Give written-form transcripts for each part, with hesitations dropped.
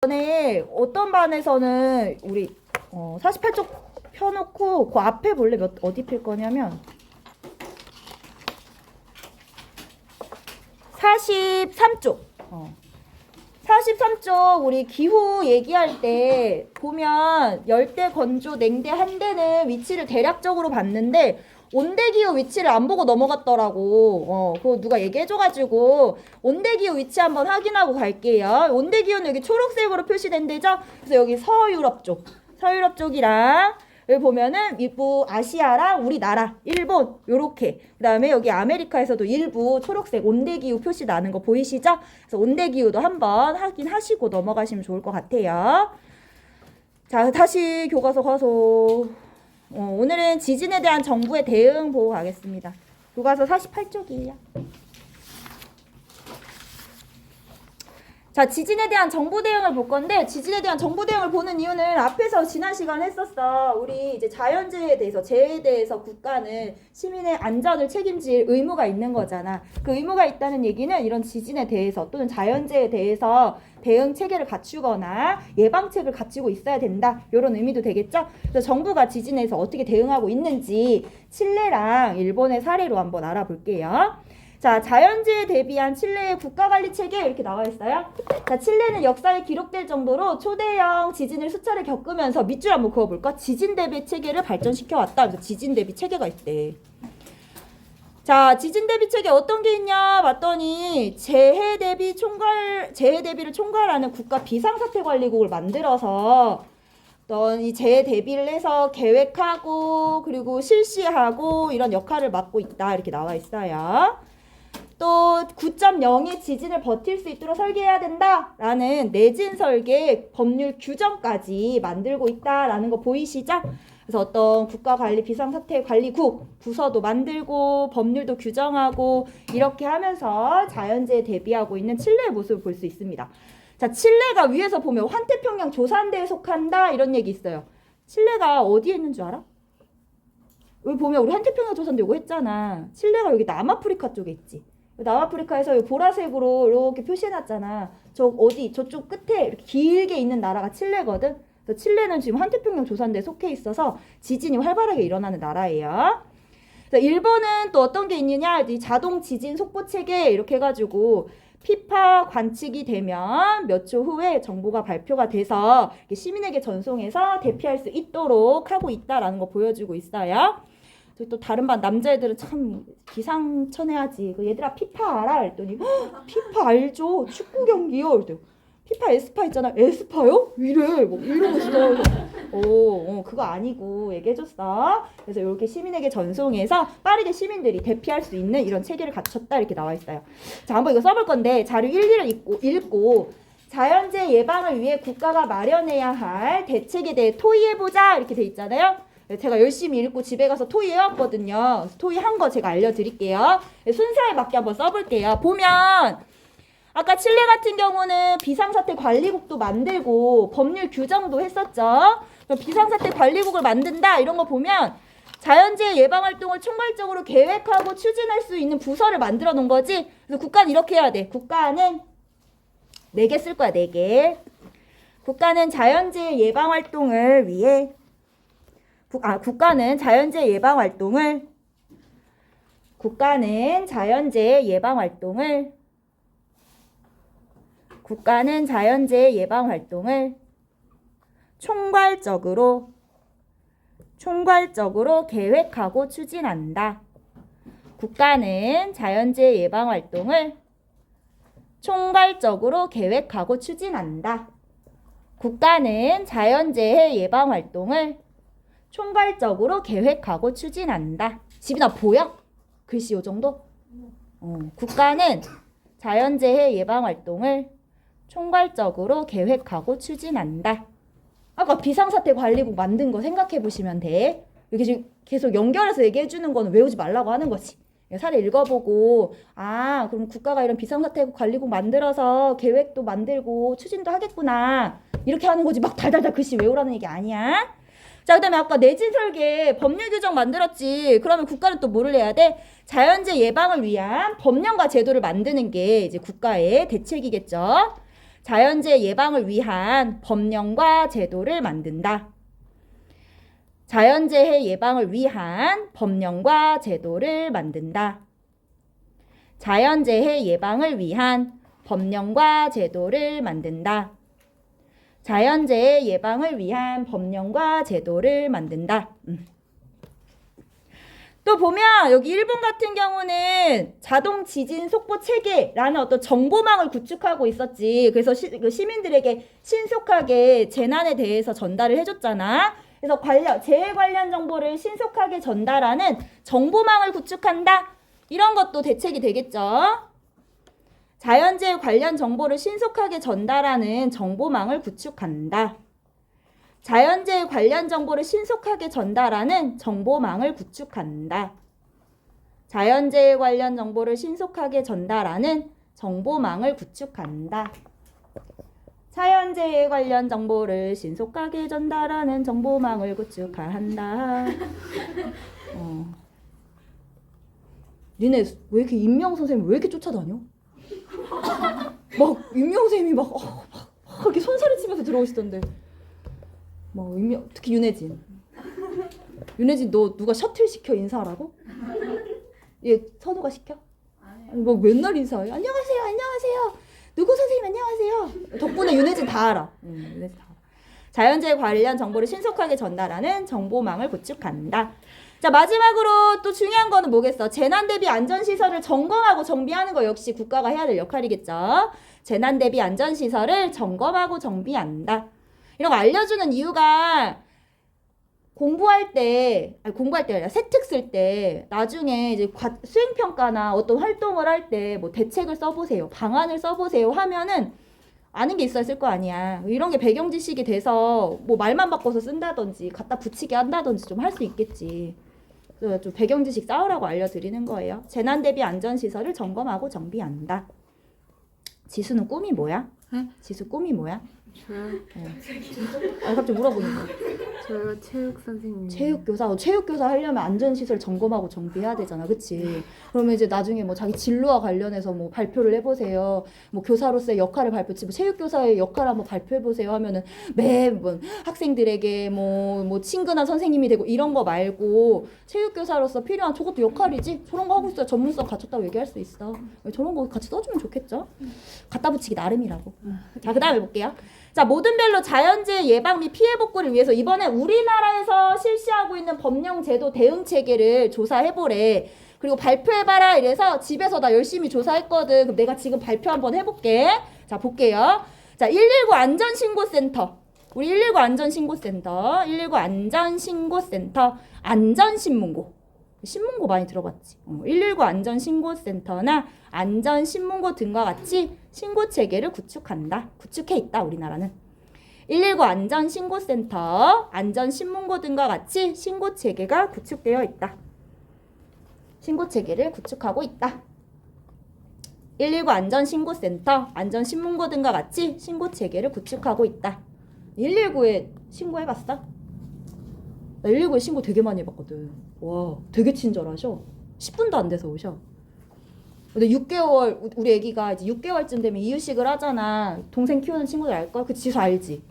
전에 어떤 반에서는 우리 48쪽 펴놓고 그 앞에 볼래 어디 필 거냐면 43쪽 43쪽 우리 기후 얘기할 때 보면 열대, 건조, 냉대 한 대는 위치를 대략적으로 봤는데 온대기후 위치를 안 보고 넘어갔더라고. 그거 누가 얘기해줘가지고 온대기후 위치 한번 확인하고 갈게요. 온대기후는 여기 초록색으로 표시된 데죠. 그래서 여기 서유럽 쪽이랑 여기 보면은 일부 아시아랑 우리나라, 일본 요렇게. 그 다음에 여기 아메리카에서도 일부 초록색 온대기후 표시 나는 거 보이시죠? 그래서 온대기후도 한번 확인하시고 넘어가시면 좋을 것 같아요. 자, 다시 교과서 가서 오늘은 지진에 대한 정부의 대응 보고 가겠습니다. 교과서 48쪽이에요. 자, 지진에 대한 정부 대응을 볼 건데, 지진에 대한 정부 대응을 보는 이유는 앞에서 지난 시간에 했었어. 우리 이제 자연재해에 대해서, 재해에 대해서 국가는 시민의 안전을 책임질 의무가 있는 거잖아. 그 의무가 있다는 얘기는 이런 지진에 대해서 또는 자연재해에 대해서 대응 체계를 갖추거나 예방책을 갖추고 있어야 된다. 이런 의미도 되겠죠? 그래서 정부가 지진에서 어떻게 대응하고 있는지 칠레랑 일본의 사례로 한번 알아볼게요. 자, 자연재해에 대비한 칠레의 국가관리체계 이렇게 나와 있어요. 자, 칠레는 역사에 기록될 정도로 초대형 지진을 수차례 겪으면서 밑줄 한번 그어볼까? 지진 대비 체계를 발전시켜왔다. 그래서 지진 대비 체계가 있대. 자, 지진 대비 체계 어떤 게 있냐 봤더니 재해 대비를 총괄하는 국가 비상사태관리국을 만들어서 이 재해 대비를 해서 계획하고 그리고 실시하고 이런 역할을 맡고 있다. 이렇게 나와 있어요. 또 9.0의 지진을 버틸 수 있도록 설계해야 된다라는 내진 설계 법률 규정까지 만들고 있다라는 거 보이시죠? 그래서 어떤 국가관리 비상사태관리국 부서도 만들고 법률도 규정하고 이렇게 하면서 자연재해에 대비하고 있는 칠레의 모습을 볼 수 있습니다. 자, 칠레가 위에서 보면 환태평양 조산대에 속한다 이런 얘기 있어요. 칠레가 어디에 있는 줄 알아? 여기 보면 우리 환태평양 조산대 이거 했잖아. 칠레가 여기 남아프리카 쪽에 있지. 남아프리카에서 보라색으로 이렇게 표시해놨잖아. 저쪽 끝에 이렇게 길게 있는 나라가 칠레거든. 그래서 칠레는 지금 환태평양 조산대에 속해 있어서 지진이 활발하게 일어나는 나라예요. 그래서 일본은 또 어떤 게 있느냐? 이 자동 지진 속보 체계 이렇게 해가지고 피파 관측이 되면 몇 초 후에 정보가 발표가 돼서 시민에게 전송해서 대피할 수 있도록 하고 있다라는 거 보여주고 있어요. 또 다른 반 남자애들은 참 기상천외하지. 얘들아 피파 알아? 그랬더니 피파 알죠? 축구 경기요. 그랬더니 피파 에스파 있잖아. 에스파요? 이래. 뭐 이러고 있어. 그거 아니고 얘기해줬어. 그래서 이렇게 시민에게 전송해서 빠르게 시민들이 대피할 수 있는 이런 체계를 갖췄다. 이렇게 나와 있어요. 자, 한번 이거 써볼 건데 자료 1, 2를 읽고 자연재해 예방을 위해 국가가 마련해야 할 대책에 대해 토의해보자. 이렇게 돼 있잖아요. 제가 열심히 읽고 집에 가서 토의 해왔거든요. 토의 한 거 제가 알려드릴게요. 순서에 맞게 한번 써볼게요. 보면 아까 칠레 같은 경우는 비상사태 관리국도 만들고 법률 규정도 했었죠. 비상사태 관리국을 만든다 이런 거 보면 자연재해 예방활동을 총괄적으로 계획하고 추진할 수 있는 부서를 만들어 놓은 거지. 그래서 국가는 이렇게 해야 돼. 국가는 4개 쓸 거야. 4개. 국가는 자연재해 예방활동을 위해 국가는 자연재해 예방활동을 총괄적으로 계획하고 추진한다. 국가는 자연재해 예방활동을 총괄적으로 계획하고 추진한다. 국가는 자연재해 예방활동을 총괄적으로 계획하고 추진한다. 집이나 보여? 글씨 요 정도? 국가는 자연재해 예방활동을 총괄적으로 계획하고 추진한다. 아까 비상사태 관리국 만든 거 생각해 보시면 돼. 이렇게 지금 계속 연결해서 얘기해 주는 거는 외우지 말라고 하는 거지. 사례 읽어보고 그럼 국가가 이런 비상사태 관리국 만들어서 계획도 만들고 추진도 하겠구나. 이렇게 하는 거지. 막 달달달 글씨 외우라는 얘기 아니야. 자, 그 다음에 아까 내진 설계 법률 규정 만들었지. 그러면 국가는 또 뭐를 해야 돼? 자연재해 예방을 위한 법령과 제도를 만드는 게 이제 국가의 대책이겠죠. 자연재해 예방을 위한 법령과 제도를 만든다. 자연재해 예방을 위한 법령과 제도를 만든다. 자연재해 예방을 위한 법령과 제도를 만든다. 자연재해 예방을 위한 법령과 제도를 만든다. 또 보면 여기 일본 같은 경우는 자동 지진 속보 체계라는 어떤 정보망을 구축하고 있었지. 그래서 시민들에게 신속하게 재난에 대해서 전달을 해줬잖아. 그래서 재해 관련 정보를 신속하게 전달하는 정보망을 구축한다. 이런 것도 대책이 되겠죠. 자연재해 관련 정보를 신속하게 전달하는 정보망을 구축한다. 자연재해 관련 정보를 신속하게 전달하는 정보망을 구축한다. 자연재해 관련 정보를 신속하게 전달하는 정보망을 구축한다. 자연재해 관련 정보를 신속하게 전달하는 정보망을 구축한다. 니네 왜 이렇게 임명 선생님 왜 이렇게 쫓아다녀? 막 임명 선생님이 막 이렇게 손사래 치면서 들어오시던데. 특히 윤혜진 너 누가 셔틀 시켜 인사하라고? 얘 선우가 시켜? 아니 뭐 맨날 인사해. 안녕하세요. 누구 선생님 안녕하세요. 덕분에 윤혜진 다 알아. 윤혜진 다 알아. 자연재해 관련 정보를 신속하게 전달하는 정보망을 구축한다. 자, 마지막으로 또 중요한 거는 뭐겠어? 재난 대비 안전시설을 점검하고 정비하는 거 역시 국가가 해야 될 역할이겠죠. 재난 대비 안전시설을 점검하고 정비한다. 이런 거 알려주는 이유가 공부할 때 아니라 세특 쓸 때 나중에 이제 수행평가나 어떤 활동을 할 때 뭐 대책을 써보세요. 방안을 써보세요 하면은 아는 게 있어야 쓸 거 아니야. 이런 게 배경 지식이 돼서 뭐 말만 바꿔서 쓴다든지 갖다 붙이게 한다든지 좀 할 수 있겠지. 그래서 좀 배경 지식 쌓으라고 알려드리는 거예요. 재난 대비 안전시설을 점검하고 정비한다. 지수는 꿈이 뭐야? 네? 지수 꿈이 뭐야? 저요? 갑자기 물어보는 거야. 저요 체육 선생님. 체육교사. 체육교사 하려면 안전시설 점검하고 정비해야 되잖아. 그치? 그러면 이제 나중에 뭐 자기 진로와 관련해서 뭐 발표를 해보세요. 뭐 교사로서의 역할을 발표치, 뭐 체육교사의 역할을 한번 발표해보세요 하면은 매번 학생들에게 뭐 친근한 선생님이 되고 이런 거 말고 체육교사로서 필요한 저것도 역할이지? 저런 거 하고 있어야 전문성 갖췄다고 얘기할 수 있어. 저런 거 같이 써주면 좋겠죠? 갖다 붙이기 나름이라고. 자, 그 다음에 볼게요. 자, 모든 별로 자연재해 예방 및 피해 복구를 위해서 이번에 우리나라에서 실시하고 있는 법령 제도 대응 체계를 조사해보래. 그리고 발표해봐라 이래서 집에서 나 열심히 조사했거든. 그럼 내가 지금 발표 한번 해볼게. 자, 볼게요. 자, 119 안전신고센터. 우리 119 안전신고센터. 119 안전신고센터. 안전신문고. 신문고 많이 들어봤지. 119 안전신고센터나 안전신문고 등과 같이 신고체계를 구축한다. 구축해 있다, 우리나라는. 119 안전신고센터, 안전신문고 등과 같이 신고체계가 구축되어 있다. 신고체계를 구축하고 있다. 119 안전신고센터, 안전신문고 등과 같이 신고체계를 구축하고 있다. 119에 신고해봤어? 나 119에 신고 되게 많이 해봤거든. 와, 되게 친절하셔. 10분도 안 돼서 오셔. 근데 6개월, 우리 애기가 이제 6개월쯤 되면 이유식을 하잖아. 동생 키우는 친구들 알걸? 그 지수 알지?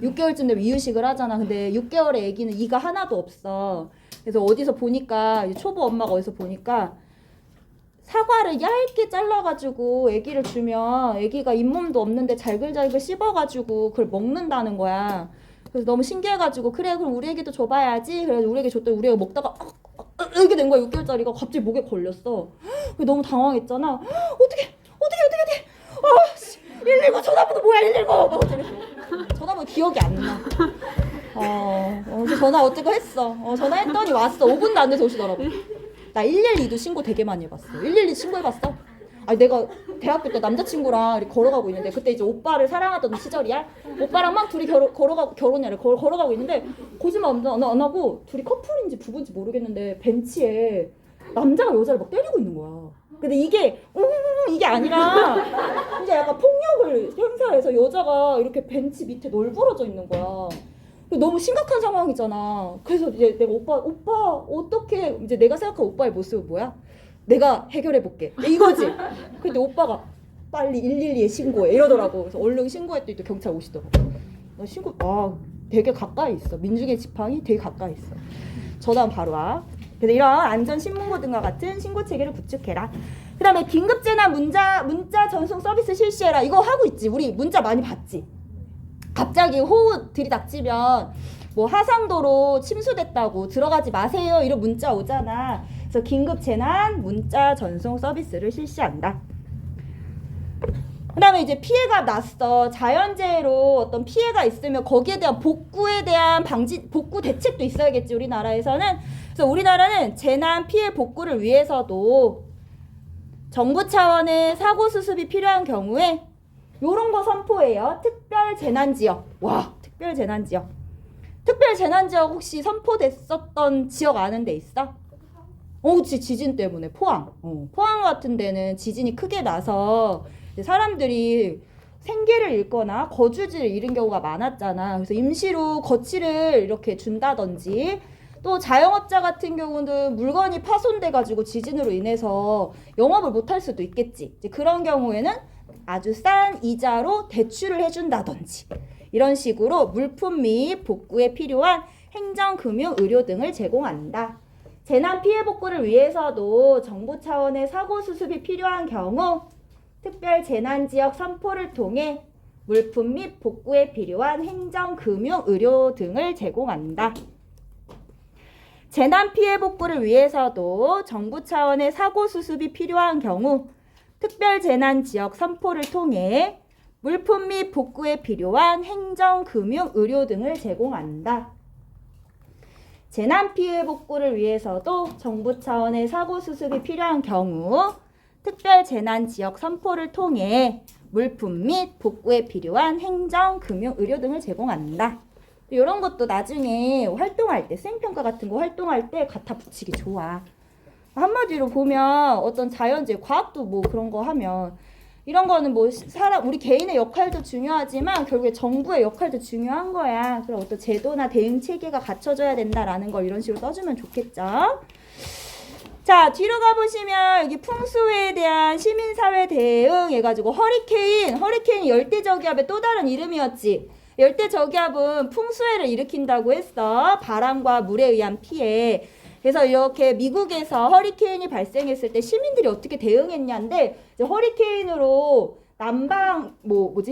6개월쯤 되면 이유식을 하잖아. 근데 6개월의 애기는 이가 하나도 없어. 그래서 어디서 보니까, 초보 엄마가 어디서 보니까 사과를 얇게 잘라가지고 애기를 주면 애기가 잇몸도 없는데 잘글잘글 씹어가지고 그걸 먹는다는 거야. 그래서 너무 신기해가지고 그래 그럼 우리 애기도 줘봐야지. 그래서 우리 애기 줬더니 우리 애가 먹다가 이렇게 된 거야. 6개월짜리가 갑자기 목에 걸렸어. 너무 당황했잖아. 어떻게 119 전화번호 뭐야 119 전화번호 기억이 안 나. 그래서 전화 어쩌고 했어. 전화했더니 왔어. 5분도 안 돼서 오시더라고. 나 112도 신고 되게 많이 해봤어. 112 신고해봤어? 아니 내가 대학교 때 남자친구랑 이렇게 걸어가고 있는데 그때 이제 오빠를 사랑하던 시절이야. 오빠랑 막 둘이 걸어가고 있는데 거짓말 안 하고 둘이 커플인지 부부인지 모르겠는데 벤치에 남자가 여자를 막 때리고 있는 거야. 근데 이게 아니라 이제 약간 폭력을 행사해서 여자가 이렇게 벤치 밑에 널브러져 있는 거야. 너무 심각한 상황이잖아. 그래서 이제 내가 오빠 어떻게 이제 내가 생각한 오빠의 모습은 뭐야? 내가 해결해 볼게. 이거지. 근데 오빠가 빨리 112에 신고해 이러더라고. 그래서 얼른 신고했더니 또 경찰 오시더라고. 신고 되게 가까이 있어. 민중의 지팡이 되게 가까이 있어. 전화하면 바로 와. 그래서 이런 안전 신문고 등과 같은 신고 체계를 구축해라. 그 다음에 긴급재난 문자 전송 서비스 실시해라. 이거 하고 있지. 우리 문자 많이 받지. 갑자기 호우 들이닥치면 뭐 하상도로 침수됐다고 들어가지 마세요 이런 문자 오잖아. 그래서 긴급재난 문자 전송 서비스를 실시한다. 그 다음에 이제 피해가 났어. 자연재해로 어떤 피해가 있으면 거기에 대한 복구에 대한 복구 대책도 있어야겠지, 우리나라에서는. 그래서 우리나라는 재난 피해 복구를 위해서도 정부 차원의 사고 수습이 필요한 경우에 요런 거 선포해요. 특별재난지역. 와, 특별재난지역. 특별재난지역 혹시 선포됐었던 지역 아는 데 있어? 그치. 지진 때문에 포항. 포항 같은 데는 지진이 크게 나서 사람들이 생계를 잃거나 거주지를 잃은 경우가 많았잖아. 그래서 임시로 거치를 이렇게 준다든지, 또 자영업자 같은 경우는 물건이 파손돼가지고 지진으로 인해서 영업을 못할 수도 있겠지. 이제 그런 경우에는 아주 싼 이자로 대출을 해준다든지, 이런 식으로 물품 및 복구에 필요한 행정, 금융, 의료 등을 제공한다. 재난 피해 복구를 위해서도 정부 차원의 사고 수습이 필요한 경우 특별 재난지역 선포를 통해 물품 및 복구에 필요한 행정, 금융, 의료 등을 제공한다. 재난 피해 복구를 위해서도 정부 차원의 사고 수습이 필요한 경우 특별 재난 지역 선포를 통해 물품 및 복구에 필요한 행정, 금융, 의료 등을 제공한다. 재난 피해 복구를 위해서도 정부 차원의 사고 수습이 필요한 경우 특별 재난 지역 선포를 통해 물품 및 복구에 필요한 행정, 금융, 의료 등을 제공한다. 이런 것도 나중에 활동할 때, 수행평가 같은 거 활동할 때 갖다 붙이기 좋아. 한마디로 보면 어떤 자연재해, 과학도 뭐 그런 거 하면 이런 거는 뭐 우리 개인의 역할도 중요하지만 결국에 정부의 역할도 중요한 거야. 그럼 어떤 제도나 대응 체계가 갖춰져야 된다라는 걸 이런 식으로 써주면 좋겠죠. 자, 뒤로 가보시면 여기 풍수에 대한 시민사회 대응 해가지고 허리케인이 열대저기압의 또 다른 이름이었지. 열대저기압은 풍수해를 일으킨다고 했어. 바람과 물에 의한 피해. 그래서 이렇게 미국에서 허리케인이 발생했을 때 시민들이 어떻게 대응했냐인데, 이제 허리케인으로 난방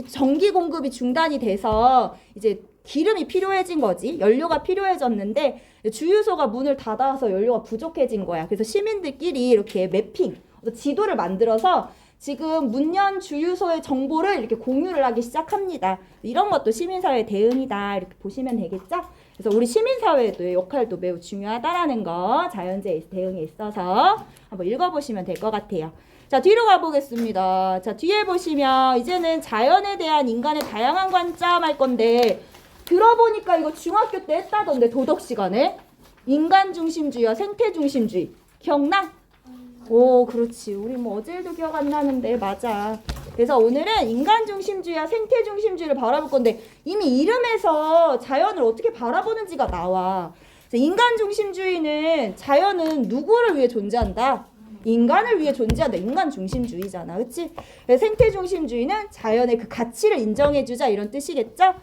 전기 공급이 중단이 돼서 이제 기름이 필요해진 거지. 연료가 필요해졌는데 주유소가 문을 닫아서 연료가 부족해진 거야. 그래서 시민들끼리 이렇게 매핑, 지도를 만들어서 지금 문연 주유소의 정보를 이렇게 공유를 하기 시작합니다. 이런 것도 시민사회 대응이다. 이렇게 보시면 되겠죠? 그래서 우리 시민사회의 역할도 매우 중요하다라는 거, 자연재해 대응에 있어서 한번 읽어보시면 될 것 같아요. 자, 뒤로 가보겠습니다. 자, 뒤에 보시면 이제는 자연에 대한 인간의 다양한 관점 할 건데, 들어보니까 이거 중학교 때 했다던데, 도덕 시간에. 인간중심주의와 생태중심주의. 기억나? 오, 그렇지. 우리 뭐 어제도 기억 안 나는데, 맞아. 그래서 오늘은 인간중심주의와 생태중심주의를 바라볼 건데, 이미 이름에서 자연을 어떻게 바라보는지가 나와. 인간중심주의는 자연은 누구를 위해 존재한다? 인간을 위해 존재한다. 인간중심주의잖아. 그치? 생태중심주의는 자연의 그 가치를 인정해주자, 이런 뜻이겠죠?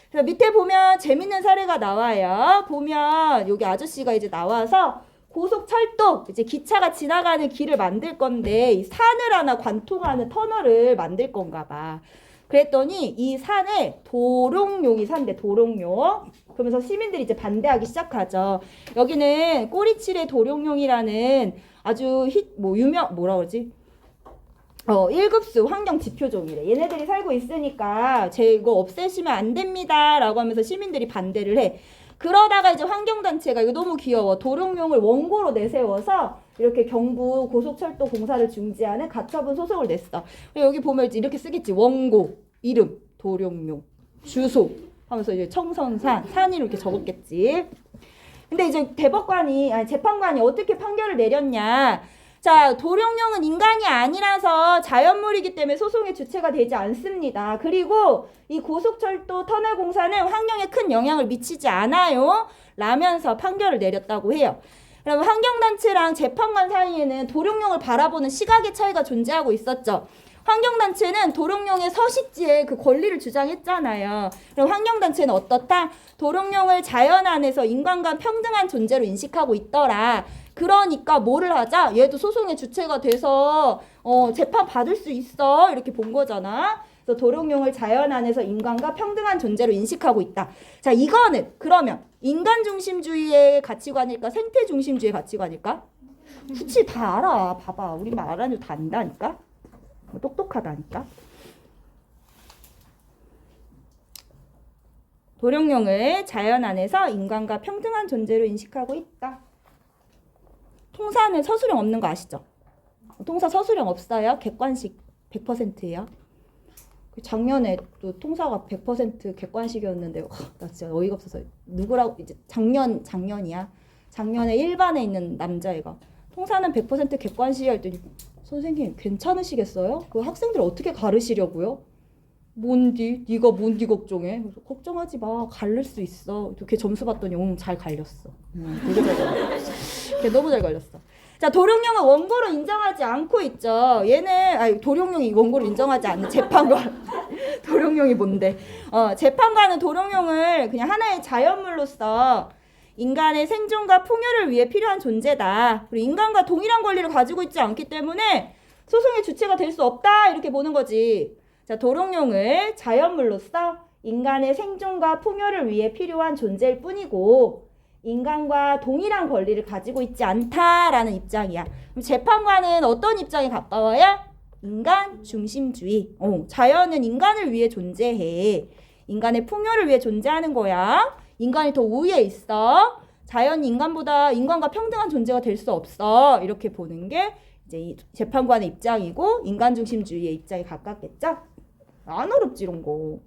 그래서 밑에 보면 재밌는 사례가 나와요. 보면 여기 아저씨가 이제 나와서 고속철도, 이제 기차가 지나가는 길을 만들 건데 이 산을 하나 관통하는 터널을 만들 건가 봐. 그랬더니 이 산에 도롱뇽이 산대. 도롱뇽. 그러면서 시민들이 이제 반대하기 시작하죠. 여기는 꼬리칠의 도롱뇽이라는 아주 유명, 뭐라 그러지? 1급수 환경 지표종이래. 얘네들이 살고 있으니까 이거 없애시면 안 됩니다 라고 하면서 시민들이 반대를 해. 그러다가 이제 환경단체가, 이거 너무 귀여워, 도롱뇽을 원고로 내세워서 이렇게 경부 고속철도 공사를 중지하는 가처분 소송을 냈어. 여기 보면 이렇게 쓰겠지. 원고, 이름, 도롱뇽, 주소 하면서 이제 청선산, 산이 이렇게 적었겠지. 근데 이제 재판관이 어떻게 판결을 내렸냐. 자, 도롱뇽은 인간이 아니라서 자연물이기 때문에 소송의 주체가 되지 않습니다. 그리고 이 고속철도 터널 공사는 환경에 큰 영향을 미치지 않아요 라면서 판결을 내렸다고 해요. 그럼 환경단체랑 재판관 사이에는 도롱뇽을 바라보는 시각의 차이가 존재하고 있었죠. 환경단체는 도롱뇽의 서식지에 그 권리를 주장했잖아요. 그럼 환경단체는 어떻다? 도롱뇽을 자연 안에서 인간과 평등한 존재로 인식하고 있더라. 그러니까 뭐를 하자? 얘도 소송의 주체가 돼서 재판 받을 수 있어. 이렇게 본 거잖아. 그래서 도롱뇽을 자연 안에서 인간과 평등한 존재로 인식하고 있다. 자, 이거는 그러면 인간 중심주의의 가치관일까? 생태 중심주의의 가치관일까? 그치, 다 알아. 봐봐. 우리 말 안 해도 다 안다니까? 똑똑하다니까? 도룡뇽을 자연 안에서 인간과 평등한 존재로 인식하고 있다. 통사는 서술형 없는 거 아시죠? 통사 서술형 없어요. 객관식 100%예요. 작년에 또 통사가 100% 객관식이었는데 나 진짜 어이가 없어서 누구라고 이제 작년이야. 작년에 1반에 있는 남자애가 통사는 100% 객관식이야 했더니 선생님 괜찮으시겠어요? 그 학생들 어떻게 가르시려고요? 뭔디? 네가 뭔디 걱정해? 그래서 걱정하지 마. 갈릴 수 있어. 걔 점수 봤더니 잘 갈렸어. 되게 잘 갈렸어. 걔 너무 잘 갈렸어. 자, 도룡뇽은 원고로 인정하지 않고 있죠. 얘는 도룡뇽이 원고를 인정하지 않는 재판관. 도룡뇽이 뭔데? 재판관은 도룡뇽을 그냥 하나의 자연물로서 인간의 생존과 풍요를 위해 필요한 존재다. 그리고 인간과 동일한 권리를 가지고 있지 않기 때문에 소송의 주체가 될 수 없다. 이렇게 보는 거지. 자, 도롱뇽을 자연물로서 인간의 생존과 풍요를 위해 필요한 존재일 뿐이고 인간과 동일한 권리를 가지고 있지 않다라는 입장이야. 그럼 재판관은 어떤 입장에 가까워요? 인간 중심주의. 자연은 인간을 위해 존재해. 인간의 풍요를 위해 존재하는 거야. 인간이 더 우위에 있어. 자연이 인간과 평등한 존재가 될 수 없어. 이렇게 보는 게 이제 이 재판관의 입장이고 인간 중심주의의 입장에 가깝겠죠? 안 어렵지 이런 거.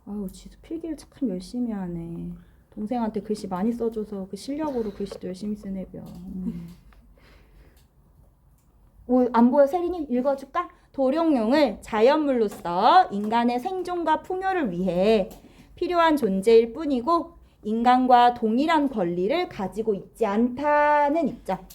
아유, 지도 필기를 참 열심히 하네. 동생한테 글씨 많이 써줘서 그 실력으로 글씨도 열심히 쓰네벼. 안 보여, 세린이? 읽어줄까? 도룡뇽을 자연물로서 인간의 생존과 풍요를 위해 필요한 존재일 뿐이고 인간과 동일한 권리를 가지고 있지 않다는 입장.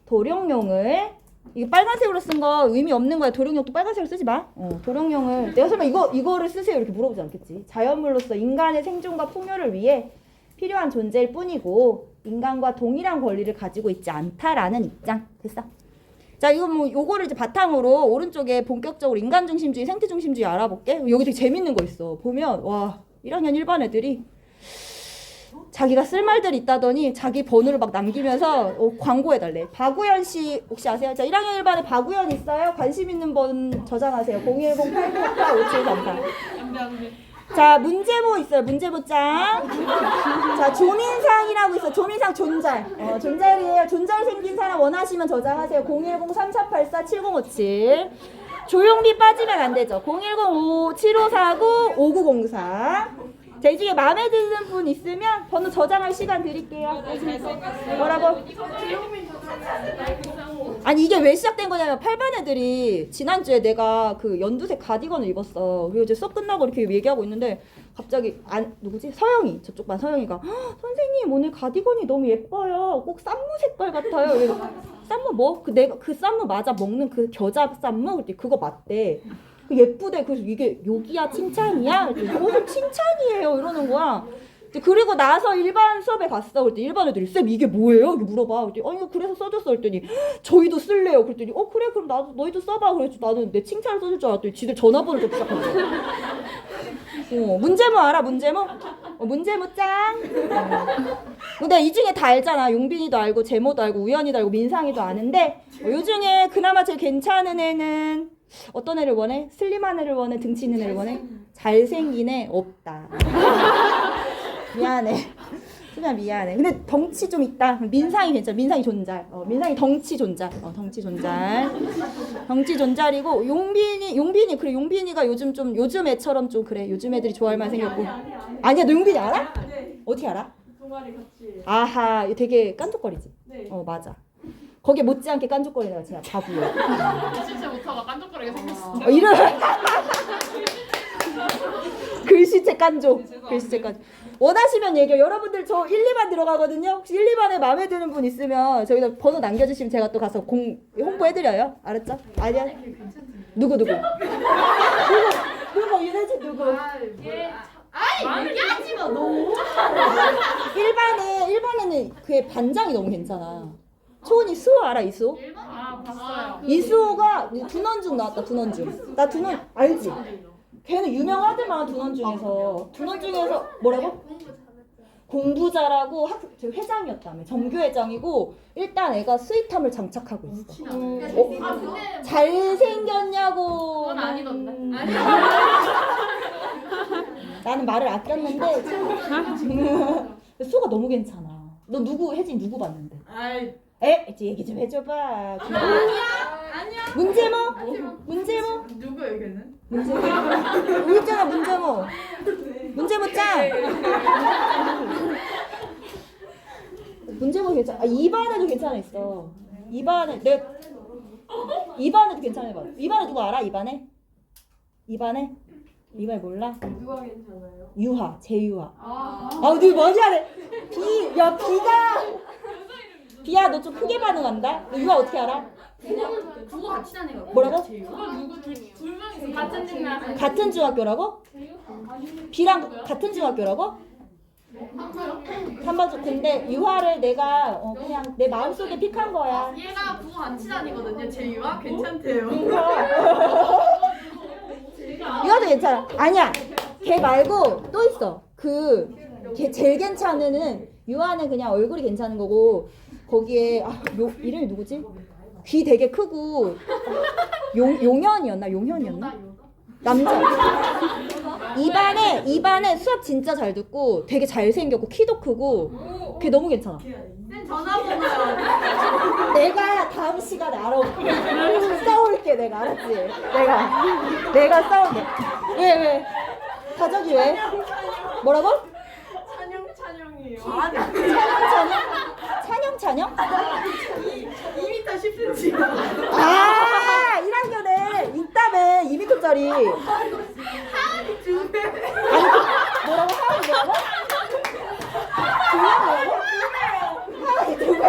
도룡뇽을 이게 빨간색으로 쓴 거 의미 없는 거야. 도룡뇽도 빨간색으로 쓰지 마. 도룡뇽을 내가 설마 이거를 쓰세요 이렇게 물어보지 않겠지. 자연물로서 인간의 생존과 풍요를 위해 필요한 존재일 뿐이고 인간과 동일한 권리를 가지고 있지 않다라는 입장. 됐어? 자, 이거 요거를 이제 바탕으로 오른쪽에 본격적으로 인간 중심주의, 생태 중심주의 알아볼게. 여기 되게 재밌는 거 있어. 보면 1학년 1반 애들이 자기가 쓸 말들이 있다더니 자기 번호를 막 남기면서 광고해달래. 박우현 씨 혹시 아세요? 자, 1학년 1반에 박우현 있어요? 관심 있는 분 저장하세요. 010-894-5734. 자, 문제모 있어요. 문제모장. 자, 조민상이라고 있어. 조민상 존잘. 존잘이에요. 존잘 생긴 사람 원하시면 저장하세요. 010-3484-7057. 조용비 빠지면 안 되죠. 010-7549-5904. 자, 이 중에 마음에 드는 분 있으면 번호 저장할 시간 드릴게요. 뭐라고? 아니, 이게 왜 시작된 거냐면 8반 애들이 지난주에 내가 그 연두색 가디건을 입었어. 그리고 이제 수업 끝나고 이렇게 얘기하고 있는데 갑자기 누구지? 서영이, 저쪽 반 서영이가 선생님 오늘 가디건이 너무 예뻐요. 꼭 쌈무 색깔 같아요. 그래서 쌈무 뭐? 내가 그 쌈무 맞아 먹는 그 겨자 쌈무? 그랬더니 그거 맞대. 예쁘대. 그래서 이게 욕이야 칭찬이야? 무슨 칭찬이에요 이러는 거야. 그리고 나서 일반 수업에 갔어. 그랬더니 일반 애들이 쌤 이게 뭐예요? 이렇게 물어봐. 그랬더니 이거 그래서 써줬어. 그랬더니 저희도 쓸래요. 그랬더니 그래 그럼 나도 너희도 써봐. 그래서 나는 내 칭찬을 써줄 줄 알았더니 지들 전화번호를 좀 시작한 거야. 문제모 알아? 문제모? 문제모 짱. 근데 이 중에 다 알잖아. 용빈이도 알고 제모도 알고 우연이도 알고 민상이도 아는데 요 중에 그나마 제일 괜찮은 애는 어떤 애를 원해? 슬림한 애를 원해? 등치 있는 애를 원해? 잘생긴 애 없다. 미안해. 수미야 미안해. 근데 덩치 좀 있다. 민상이 괜찮아. 민상이 존잘. 민상이 덩치 존잘. 덩치 존잘. 덩치 존잘이고 용빈이 그래. 용빈이가 요즘 애처럼 좀 그래. 요즘 애들이 좋아할 만 생겼고. 아니야, 너 용빈이 알아? 네. 어떻게 알아? 동아리 같이. 아하, 되게 깐족거리지. 네. 맞아. 거기에 못지않게 깐족거리다가 진짜 바보야. 진짜 못하다 깐족거리게 생겼어. 이런 글씨체 깐족. 글씨체 깐족. 원하시면 얘기해요. 여러분들 저 1, 2반 들어가거든요. 혹시 1, 2반에 마음에 드는 분 있으면 저기다 번호 남겨주시면 제가 또 가서 홍보해드려요. 알았죠? 아니야? 누구? 누구 윤혜진 누구? 아니 얘기하지 마 너. 1반에는 그의 반장이 너무 괜찮아. 초은이 수호 알아? 이수호? 아 봤어요. 이수호가 둔원중 나왔다. 둔원중. 나 둔원 알지? 걔는 유명하더만 둔원중에서. 둔원중에서 뭐라고? 공부 잘하고 저 회장이었다며. 정교회장이고 일단 애가 스윗함을 장착하고 있어. 잘생겼냐고. 그건 아니던데. 나는 말을 아꼈는데 수호가 너무 괜찮아. 너 누구 혜진 누구 봤는데? 아이 이제 얘기 좀 해줘봐. 아니야. 문제모? 누구예요 걔는? 문제모. 여기 있잖아 문제모. 문제모 짱. 문제모 괜찮아. 2반에도 괜찮아 있어. 2반에도 괜찮아 봐. 2반에 누구 알아? 2반에 몰라? 누가 괜찮아요? 유하, 재유하. 너 많이 하네. 비야 너 좀 크게 반응한다. 너 유하 어떻게 알아? 그거 같이 다니고. 뭐라고? 그거 누구 둘 명이서 같은 중학교. 같은 중학교라고? 비랑 같은 중학교라고? 한번 근데 유하를 내가 그냥 내 마음속에 픽한 거야. 얘가 그거 같이 다니거든요. 제이와 괜찮대요. 유하도 괜찮아. 아니야. 걔 말고 또 있어. 걔 제일 괜찮은 애는 유하는 그냥 얼굴이 괜찮은 거고 거기에 이름이 누구지? 귀 되게 크고 용현이었나? 남자. 2반에 수업 진짜 잘 듣고 되게 잘생겼고 키도 크고 걔 너무 괜찮아. 쌤 전화번호요. 내가 다음 시간에 알아볼게. 싸울게 내가 알았지? 내가 싸울게. 왜? 가족이 왜? 뭐라고? 찬영이에요. 찬영? 2m 10cm. 1학년에 있다며 2m짜리. 하은이 2배. 아니 뭐라고? 하은이 2배.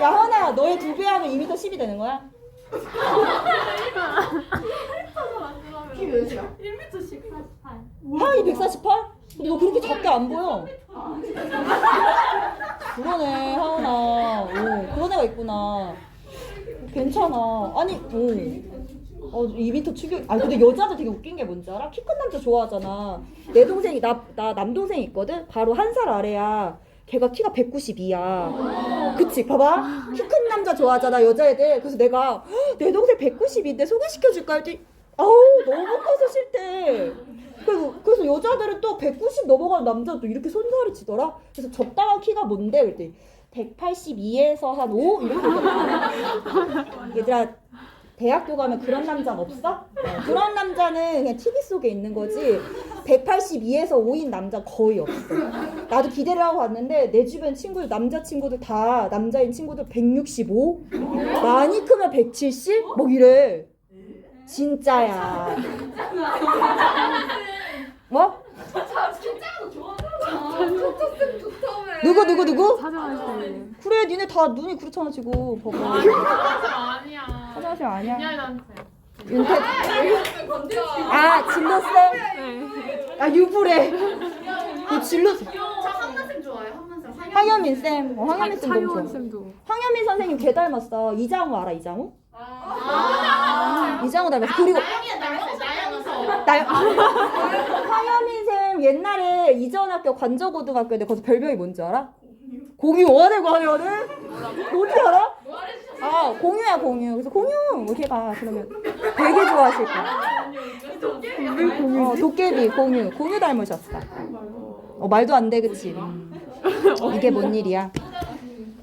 야 하은아 너의 2배 하면 2m 10이 되는 거야? 키 몇이야? 1m 10. 하은이 148? 근데 너 그렇게 작게 안 보여. 그러네 하은아. 그런 애가 있구나. 괜찮아. 아니 2m 추격. 근데 여자도 되게 웃긴 게 뭔지 알아? 키 큰 남자 좋아하잖아. 내 동생이 나 남동생이 있거든. 바로 한 살 아래야. 걔가 키가 192야. 그치? 봐봐. 키 큰 남자 좋아하잖아 여자애들. 그래서 내가 내 동생 192인데 소개시켜줄까 했더니 너무 커서 싫대. 그래서 여자들은 또 190 넘어가는 남자도 이렇게 손살이 치더라. 그래서 적당한 키가 뭔데? 그랬더니 182에서 한 5? 이렇게 얘기하더라. 얘들아 대학교 가면 그런 남자는 없어? 그런 남자는 그냥 TV 속에 있는 거지 182에서 5인 남자 거의 없어. 나도 기대를 하고 갔는데 내 주변 친구들 남자친구들 다 남자인 친구들 165? 많이 크면 170? 뭐 이래. 진짜야. 뭐? 누구? 사정하시네. 그래 니네 다 눈이 그렇잖아 지금 봐봐. 아니야. 화장실 아니야? 윤태. 윤태. 진로쌤? 네. 유부래. 진로쌤. 저 한만쌤 좋아해요. 한만쌤. 황현민쌤. 황현민쌤 너무 좋아. 쌤도. 황현민 선생님 걔 닮았어. 이장우 알아 이장우? 이장우 닮았어. 그리고 황현민 쌤 옛날에 이전학교 관저고등학교인데 거기서 별명이 뭔지 알아? 공유. 어디 알아? 공유야. 그래서 공유 이렇게 가. 그러면 되게 좋아하실 거야. 도깨비 공유 닮으셨어. 말도 안 돼 그치? 이게 뭔 일이야?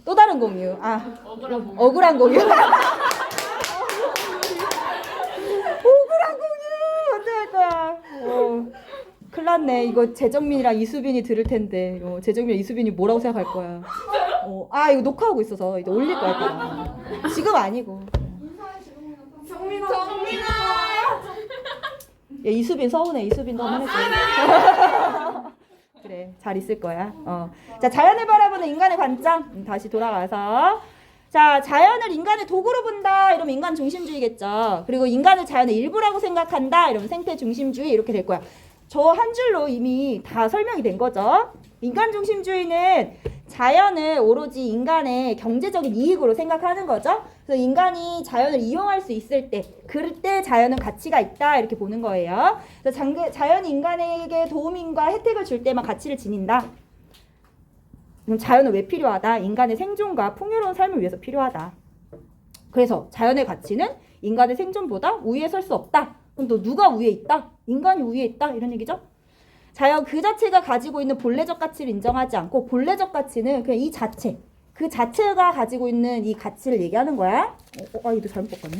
또 다른 공유. 억울한 공유. 억울한 공유 어떡할 거야? 큰일 났네. 이거 재정민이랑 이수빈이 들을 텐데. 재정민이랑 이수빈이 뭐라고 생각할 거야? 이거 녹화하고 있어서 이제 올릴 거야. 지금 아니고. 정민아. 야, 이수빈 서운해. 이수빈도 한번 해줘. 그래, 잘 있을 거야. 자, 자연을 바라보는 인간의 관점. 다시 돌아가서. 자, 자연을 인간의 도구로 본다. 이러면 인간 중심주의겠죠. 그리고 인간을 자연의 일부라고 생각한다. 이러면 생태 중심주의 이렇게 될 거야. 저 한 줄로 이미 다 설명이 된 거죠. 인간 중심주의는 자연을 오로지 인간의 경제적인 이익으로 생각하는 거죠. 그래서 인간이 자연을 이용할 수 있을 때, 그럴 때 자연은 가치가 있다 이렇게 보는 거예요. 그래서 자연이 인간에게 도움과 혜택을 줄 때만 가치를 지닌다. 그럼 자연은 왜 필요하다? 인간의 생존과 풍요로운 삶을 위해서 필요하다. 그래서 자연의 가치는 인간의 생존보다 우위에 설 수 없다. 그럼 또 누가 우위에 있다? 인간이 우위에 있다 이런 얘기죠. 자연 그 자체가 가지고 있는 본래적 가치를 인정하지 않고 본래적 가치는 그냥 이 자체, 그 자체가 가지고 있는 이 가치를 얘기하는 거야. 이거 잘못 봤네.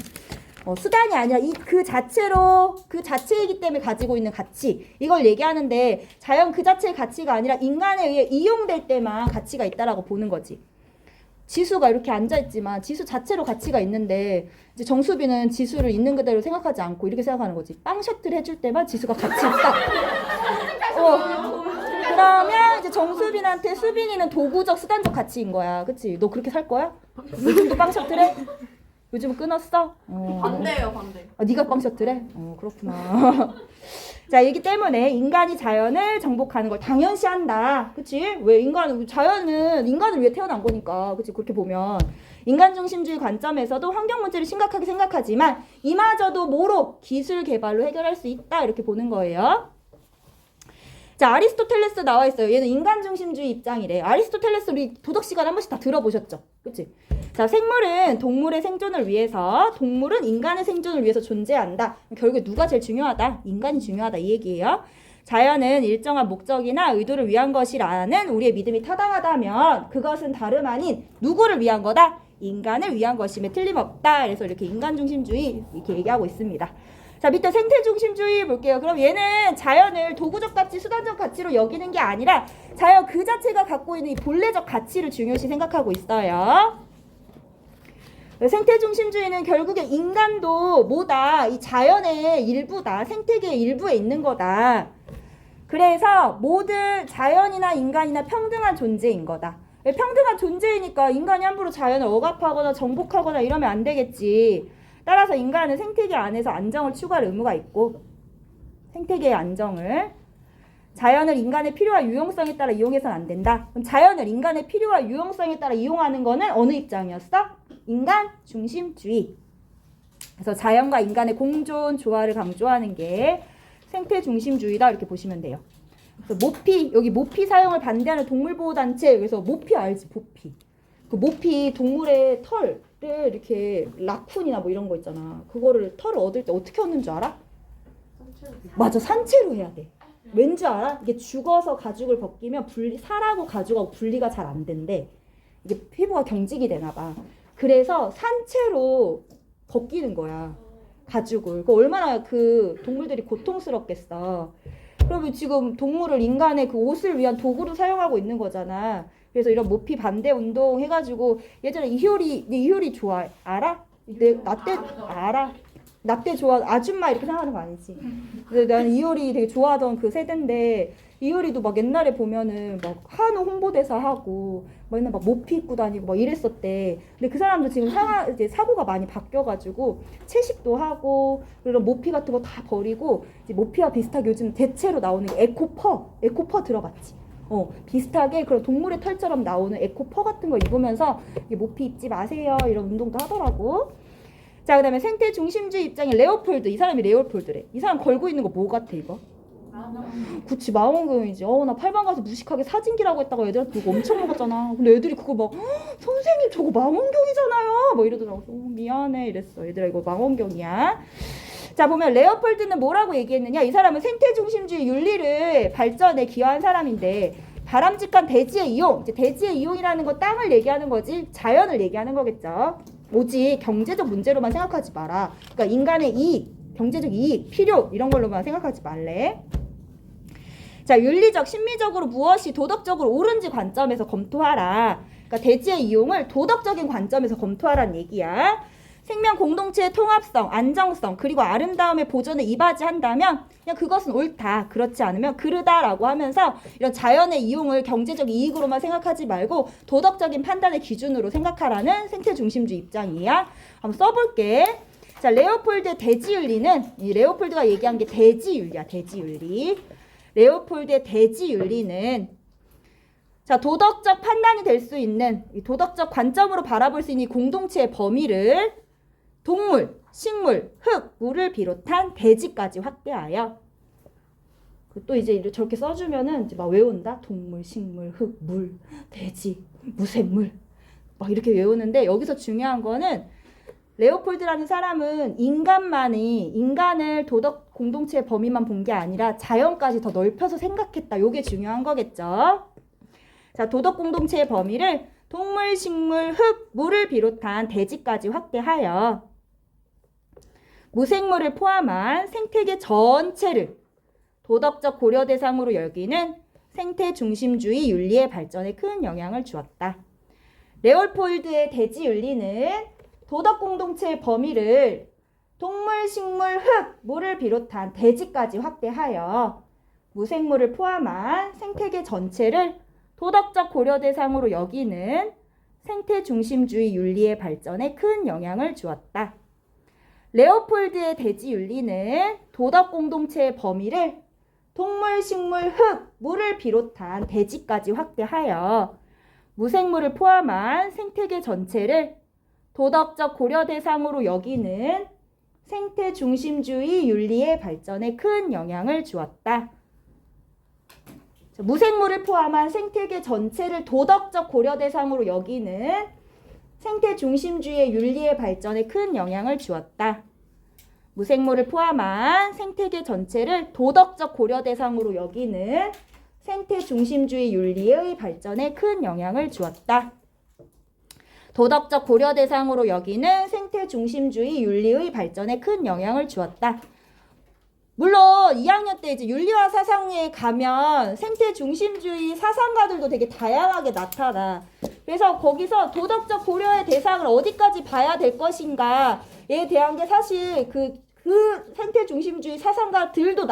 수단이 아니라 그 자체로 그 자체이기 때문에 가지고 있는 가치 이걸 얘기하는데 자연 그 자체의 가치가 아니라 인간에 의해 이용될 때만 가치가 있다라고 보는 거지. 지수가 이렇게 앉아있지만 지수 자체로 가치가 있는데 이제 정수빈은 지수를 있는 그대로 생각하지 않고 이렇게 생각하는 거지. 빵 셔틀 해줄 때만 지수가 같이 있다. 그러면 이제 정수빈한테 수빈이는 도구적 수단적 가치인 거야. 그치? 너 그렇게 살 거야? 요즘도 빵 셔틀 해? 요즘은 끊었어? 반대예요, 반대. 네가 빵 셔틀 해? 그렇구나. 자, 이기 때문에 인간이 자연을 정복하는 걸 당연시한다. 그치? 왜 자연은 인간을 위해 태어난 거니까. 그치? 그렇게 보면. 인간 중심주의 관점에서도 환경 문제를 심각하게 생각하지만 이마저도 뭐로? 기술 개발로 해결할 수 있다. 이렇게 보는 거예요. 자, 아리스토텔레스 나와 있어요. 얘는 인간 중심주의 입장이래. 아리스토텔레스 우리 도덕 시간 한 번씩 다 들어보셨죠? 그치? 자, 생물은 동물의 생존을 위해서, 동물은 인간의 생존을 위해서 존재한다. 결국에 누가 제일 중요하다? 인간이 중요하다. 이 얘기예요. 자연은 일정한 목적이나 의도를 위한 것이라는 우리의 믿음이 타당하다면 그것은 다름 아닌 누구를 위한 거다? 인간을 위한 것임에 틀림없다. 그래서 이렇게 인간 중심주의 이렇게 얘기하고 있습니다. 자, 밑에 생태 중심주의 볼게요. 그럼 얘는 자연을 도구적 가치, 수단적 가치로 여기는 게 아니라 자연 그 자체가 갖고 있는 이 본래적 가치를 중요시 생각하고 있어요. 생태 중심주의는 결국에 인간도 뭐다? 이 자연의 일부다. 생태계의 일부에 있는 거다. 그래서 모든 자연이나 인간이나 평등한 존재인 거다. 평등한 존재이니까 인간이 함부로 자연을 억압하거나 정복하거나 이러면 안 되겠지. 따라서 인간은 생태계 안에서 안정을 추구할 의무가 있고 생태계의 안정을 자연을 인간의 필요와 유용성에 따라 이용해서는 안 된다. 그럼 자연을 인간의 필요와 유용성에 따라 이용하는 거는 어느 입장이었어? 인간 중심주의. 그래서 자연과 인간의 공존, 조화를 강조하는 게 생태 중심주의다 이렇게 보시면 돼요. 그래서 모피, 여기 모피 사용을 반대하는 동물보호단체, 그래서 모피 알지? 모피. 그 모피 동물의 털을 이렇게 라쿤이나 뭐 이런 거 있잖아. 그거를 털을 얻을 때 어떻게 얻는 줄 알아? 맞아, 산채로 해야 돼. 왠지 알아? 이게 죽어서 가죽을 벗기면 살하고 가죽하고 분리가 잘 안 된대. 이게 피부가 경직이 되나 봐. 그래서 산채로 벗기는 거야. 가죽을. 그 얼마나 그 동물들이 고통스럽겠어. 그러면 지금 동물을 인간의 그 옷을 위한 도구로 사용하고 있는 거잖아. 그래서 이런 모피 반대 운동 해가지고 예전에 이효리 좋아 알아? 나 때 알아? 나 때 좋아 아줌마 이렇게 생각하는 거 아니지? 근데 나는 이효리 되게 좋아하던 그 세대인데 이효리도 막 옛날에 보면은 막 한우 홍보대사 하고 막 옛날 막 모피 입고 다니고 막 이랬었대. 근데 그 사람도 지금 이제 사고가 많이 바뀌어가지고 채식도 하고 그리고 모피 같은 거 다 버리고 이제 모피와 비슷하게 요즘 대체로 나오는 게 에코퍼 들어봤지? 비슷하게 그런 동물의 털처럼 나오는 에코퍼 같은 거 입으면서 모피 입지 마세요 이런 운동도 하더라고. 자, 그 다음에 생태 중심주의 입장인 레오폴드. 이 사람이 레오폴드래. 이 사람 걸고 있는 거 뭐 같아 이거? 그치, 망원경이지. 나 8반 가서 무식하게 사진기라고 했다가 애들한테 그거 엄청 먹었잖아. 근데 애들이 그거 막 선생님 저거 망원경이잖아요 뭐 이러더라고. 미안해 이랬어. 얘들아 이거 망원경이야. 자, 보면 레오폴드는 뭐라고 얘기했느냐. 이 사람은 생태 중심주의 윤리를 발전에 기여한 사람인데 바람직한 대지의 이용, 이제 대지의 이용이라는 건 땅을 얘기하는 거지 자연을 얘기하는 거겠죠. 오직 경제적 문제로만 생각하지 마라. 그러니까 인간의 이익, 경제적 이익, 필요 이런 걸로만 생각하지 말래. 자, 윤리적, 심미적으로 무엇이 도덕적으로 옳은지 관점에서 검토하라. 그러니까 대지의 이용을 도덕적인 관점에서 검토하라는 얘기야. 생명 공동체의 통합성, 안정성, 그리고 아름다움의 보존을 이바지한다면 그냥 그것은 옳다. 그렇지 않으면 그르다라고 하면서 이런 자연의 이용을 경제적 이익으로만 생각하지 말고 도덕적인 판단의 기준으로 생각하라는 생태 중심주의 입장이에요. 한번 써볼게. 자, 레오폴드의 대지윤리는 이 레오폴드가 얘기한 게 대지윤리야. 대지윤리. 레오폴드의 대지윤리는 자, 도덕적 판단이 될 수 있는 이 도덕적 관점으로 바라볼 수 있는 이 공동체의 범위를 동물, 식물, 흙, 물을 비롯한 대지까지 확대하여 또 이제 저렇게 써주면은 이제 막 외운다. 동물, 식물, 흙, 물, 대지, 무생물 막 이렇게 외우는데 여기서 중요한 거는 레오폴드라는 사람은 인간을 도덕 공동체의 범위만 본 게 아니라 자연까지 더 넓혀서 생각했다. 요게 중요한 거겠죠. 자, 도덕 공동체의 범위를 동물, 식물, 흙, 물을 비롯한 대지까지 확대하여 무생물을 포함한 생태계 전체를 도덕적 고려 대상으로 여기는 생태 중심주의 윤리의 발전에 큰 영향을 주었다. 레오폴드의 대지 윤리는 도덕 공동체의 범위를 동물, 식물, 흙, 물을 비롯한 대지까지 확대하여 무생물을 포함한 생태계 전체를 도덕적 고려 대상으로 여기는 생태 중심주의 윤리의 발전에 큰 영향을 주었다. 레오폴드의 대지 윤리는 도덕 공동체의 범위를 동물, 식물, 흙, 물을 비롯한 대지까지 확대하여 무생물을 포함한 생태계 전체를 도덕적 고려 대상으로 여기는 생태 중심주의 윤리의 발전에 큰 영향을 주었다. 무생물을 포함한 생태계 전체를 도덕적 고려 대상으로 여기는 생태 중심주의 윤리의 발전에 큰 영향을 주었다. 무생물을 포함한 생태계 전체를 도덕적 고려 대상으로 여기는 생태 중심주의 윤리의 발전에 큰 영향을 주었다. 도덕적 고려 대상으로 여기는 생태 중심주의 윤리의 발전에 큰 영향을 주었다. 물론 2학년 때 이제 윤리화 사상에 가면 생태 중심주의 사상가들도 되게 다양하게 나타나. 그래서 거기서 도덕적 고려의 대상을 어디까지 봐야 될 것인가에 대한 게 사실 그 생태 중심주의 사상가들도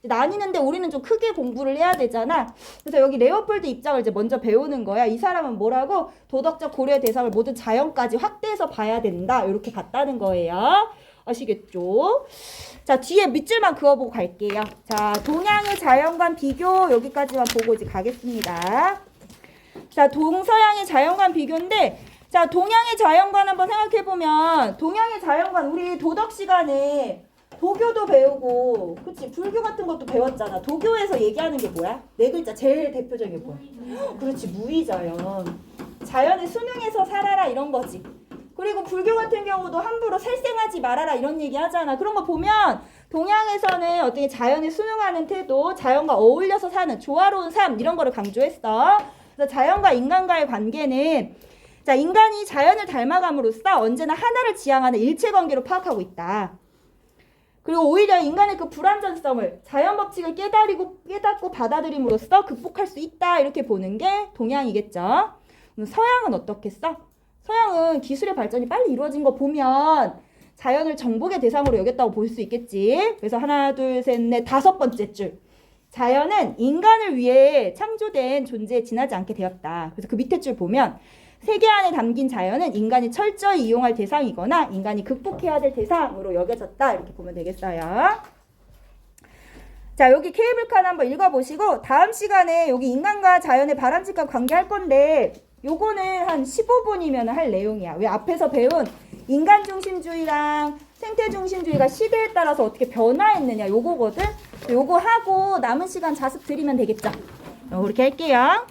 나뉘는데 우리는 좀 크게 공부를 해야 되잖아. 그래서 여기 레오폴드 입장을 이제 먼저 배우는 거야. 이 사람은 뭐라고? 도덕적 고려의 대상을 모든 자연까지 확대해서 봐야 된다. 이렇게 봤다는 거예요. 아시겠죠? 자, 뒤에 밑줄만 그어보고 갈게요. 자, 동양의 자연관 비교 여기까지만 보고 이제 가겠습니다. 자, 동서양의 자연관 비교인데 자, 동양의 자연관 한번 생각해보면 동양의 자연관 우리 도덕 시간에 도교도 배우고 그치 불교 같은 것도 배웠잖아. 도교에서 얘기하는 게 뭐야? 네 글자 제일 대표적인 게 뭐야? 그렇지 무의자연. 자연에 순응해서 살아라 이런 거지. 그리고 불교 같은 경우도 함부로 살생하지 말아라 이런 얘기 하잖아. 그런 거 보면 동양에서는 어떻게 자연에 순응하는 태도, 자연과 어울려서 사는 조화로운 삶 이런 거를 강조했어. 그래서 자연과 인간과의 관계는 자, 인간이 자연을 닮아감으로써 언제나 하나를 지향하는 일체관계로 파악하고 있다. 그리고 오히려 인간의 그 불완전성을 자연 법칙을 깨닫고 받아들임으로써 극복할 수 있다 이렇게 보는 게 동양이겠죠. 서양은 어떻겠어? 서양은 기술의 발전이 빨리 이루어진 거 보면 자연을 정복의 대상으로 여겼다고 볼 수 있겠지. 그래서 하나, 둘, 셋, 넷, 5번째 줄. 자연은 인간을 위해 창조된 존재에 지나지 않게 되었다. 그래서 그 밑에 줄 보면 세계 안에 담긴 자연은 인간이 철저히 이용할 대상이거나 인간이 극복해야 될 대상으로 여겨졌다. 이렇게 보면 되겠어요. 자, 여기 케이블카를 한번 읽어보시고 다음 시간에 여기 인간과 자연의 바람직한 관계 할 건데 요거는 한 15분이면 할 내용이야. 왜 앞에서 배운 인간 중심주의랑 생태 중심주의가 시대에 따라서 어떻게 변화했느냐 요거거든. 요거 하고 남은 시간 자습 드리면 되겠죠. 그렇게 할게요.